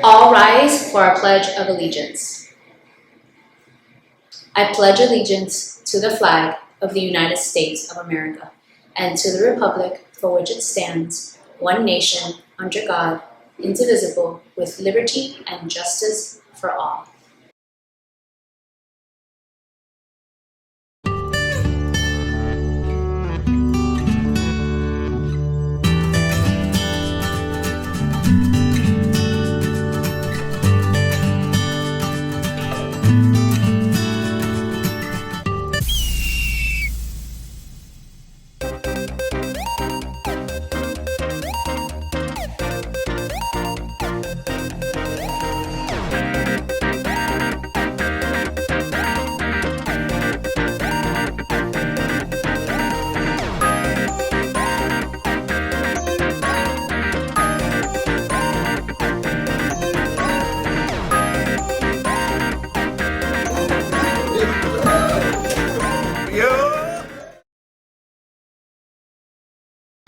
All rise for our Pledge of Allegiance. I pledge allegiance to the flag of the United States of America and to the republic for which it stands, one nation, under God, indivisible, with liberty and justice for all.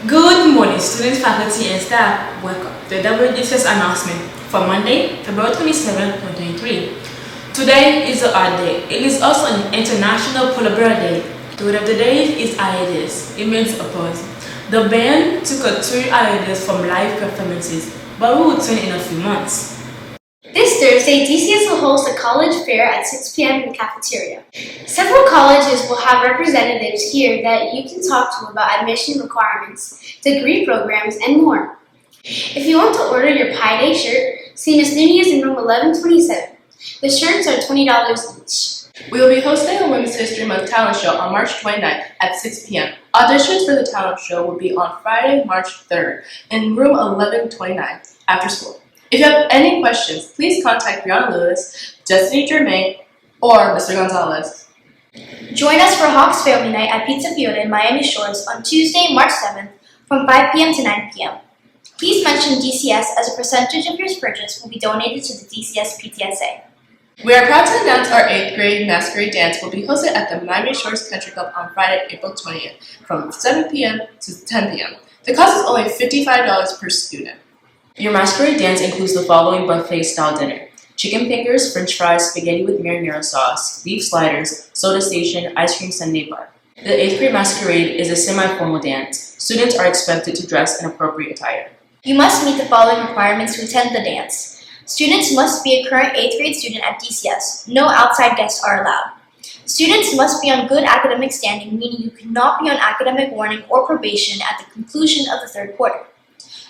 Good morning, students, faculty, and staff. Welcome to the WDCS announcement for Monday, February 27, 2023. Today is the Earth Day. It is also an International Polar Bear Day. The word of the day is hiatus. It means a pause. The band took a 2 hiatus from live performances, but will return in a few months. This Thursday, DCS will host a college fair at 6 p.m. in the cafeteria. Several colleges will have representatives here that you can talk to about admission requirements, degree programs, and more. If you want to order your Pi Day shirt, see Ms. Nunez in room 1127. The shirts are $20 each. We will be hosting a Women's History Month talent show on March 29th at 6 p.m. Auditions for the talent show will be on Friday, March 3rd in room 1129 after school. If you have any questions, please contact Brianna Lewis, Destiny Germain, or Mr. Gonzalez. Join us for Hawks Family Night at Pizza Fiore in Miami Shores on Tuesday, March 7th from 5 p.m. to 9 p.m. Please mention DCS as a percentage of your purchase will be donated to the DCS PTSA. We are proud to announce our 8th grade masquerade dance will be hosted at the Miami Shores Country Club on Friday, April 20th from 7 p.m. to 10 p.m. The cost is only $55 per student. Your masquerade dance includes the following buffet-style dinner: chicken fingers, french fries, spaghetti with marinara sauce, beef sliders, soda station, ice cream sundae bar. The 8th grade masquerade is a semi-formal dance. Students are expected to dress in appropriate attire. You must meet the following requirements to attend the dance. Students must be a current 8th grade student at DCS. No outside guests are allowed. Students must be on good academic standing, meaning you cannot be on academic warning or probation at the conclusion of the 3rd quarter.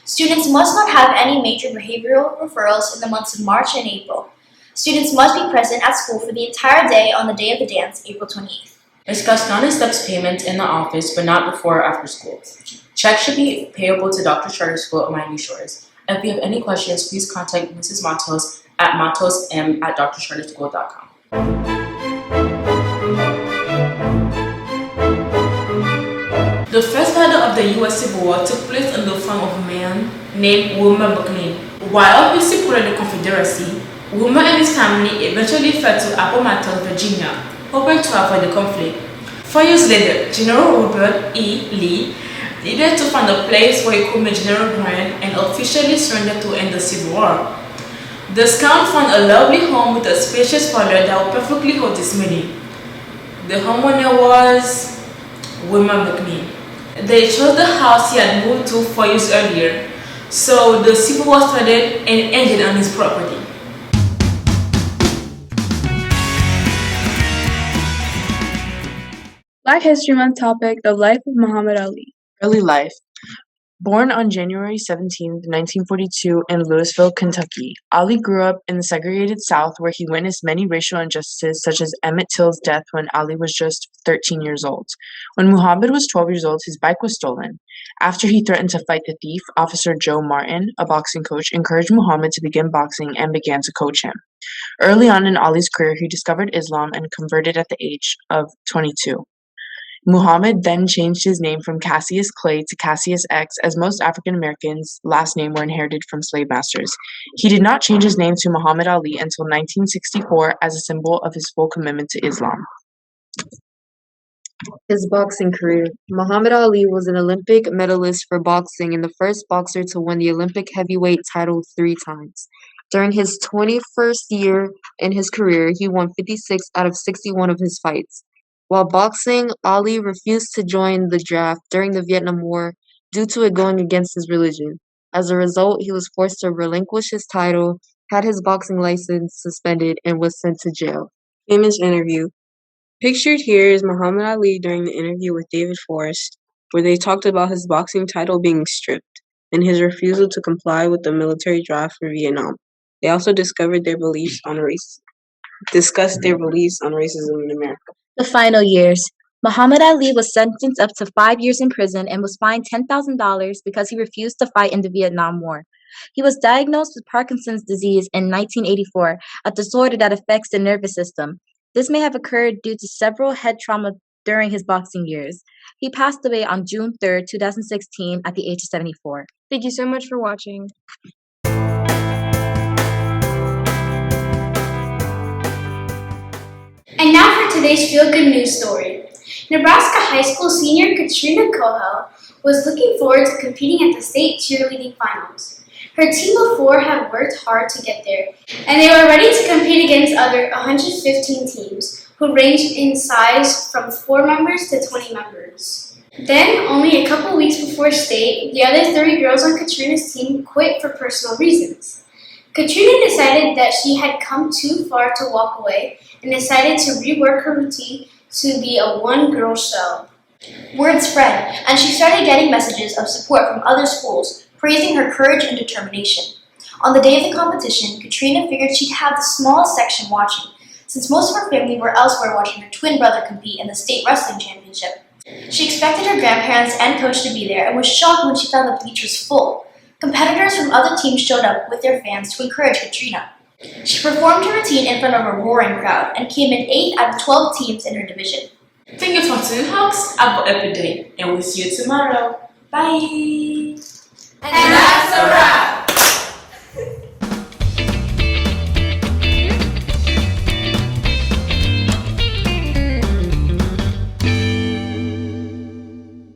Students must not have any major behavioral referrals in the months of March and April. Students must be present at school for the entire day on the day of the dance, April 28th. Discuss non-steps payments in the office, but not before or after school. Checks should be payable to Dr. Charter School at Miami Shores. If you have any questions, please contact Mrs. Matos at matosm@drcharterschool.com. The first battle of the U.S. Civil War took place on the farm of a man named Wilmer McLean. While he supported the Confederacy, Wilmer and his family eventually fled to Appomattox, Virginia, hoping to avoid the conflict. 4 years later, General Robert E. Lee needed to find a place where he could meet General Grant and officially surrender to end the Civil War. The scout found a lovely home with a spacious parlor that would perfectly hold this meeting. The homeowner was Wilmer McLean. They chose the house he had moved to 4 years earlier, so the Civil War started and ended on his property. Black History Month topic: The life of Muhammad Ali. Early life. Born on January 17, 1942 in Louisville, Kentucky, Ali grew up in the segregated South where he witnessed many racial injustices such as Emmett Till's death when Ali was just 13 years old. When Muhammad was 12 years old, his bike was stolen. After he threatened to fight the thief, Officer Joe Martin, a boxing coach, encouraged Muhammad to begin boxing and began to coach him. Early on in Ali's career, he discovered Islam and converted at the age of 22. Muhammad then changed his name from Cassius Clay to Cassius X, as most African Americans' last name were inherited from slave masters. He did not change his name to Muhammad Ali until 1964 as a symbol of his full commitment to Islam. His boxing career. Muhammad Ali was an Olympic medalist for boxing and the first boxer to win the Olympic heavyweight title 3 times. During his 21st year in his career, he won 56 out of 61 of his fights. While boxing, Ali refused to join the draft during the Vietnam War due to it going against his religion. As a result, he was forced to relinquish his title, had his boxing license suspended, and was sent to jail. Famous interview. Pictured here is Muhammad Ali during the interview with David Forrest, where they talked about his boxing title being stripped and his refusal to comply with the military draft for Vietnam. They also discussed their beliefs on racism in America. The final years. Muhammad Ali was sentenced up to 5 years in prison and was fined $10,000 because he refused to fight in the Vietnam War. He was diagnosed with Parkinson's disease in 1984, a disorder that affects the nervous system. This may have occurred due to several head trauma during his boxing years. He passed away on June 3rd, 2016 at the age of 74. Thank you so much for watching. And now for today's feel-good news story. Nebraska High School senior Katrina Kohel was looking forward to competing at the state cheerleading finals. Her team of 4 had worked hard to get there, and they were ready to compete against other 115 teams who ranged in size from 4 members to 20 members. Then, only a couple weeks before state, the other 30 girls on Katrina's team quit for personal reasons. Katrina decided that she had come too far to walk away and decided to rework her routine to be a one-girl show. Word spread, and she started getting messages of support from other schools, praising her courage and determination. On the day of the competition, Katrina figured she'd have the smallest section watching, since most of her family were elsewhere watching her twin brother compete in the state wrestling championship. She expected her grandparents and coach to be there and was shocked when she found the bleachers full. Competitors from other teams showed up with their fans to encourage Katrina. She performed her routine in front of a roaring crowd and came in 8th out of 12 teams in her division. Thank you for tuning, Hawks. Have a happy day, and we'll see you tomorrow. Bye!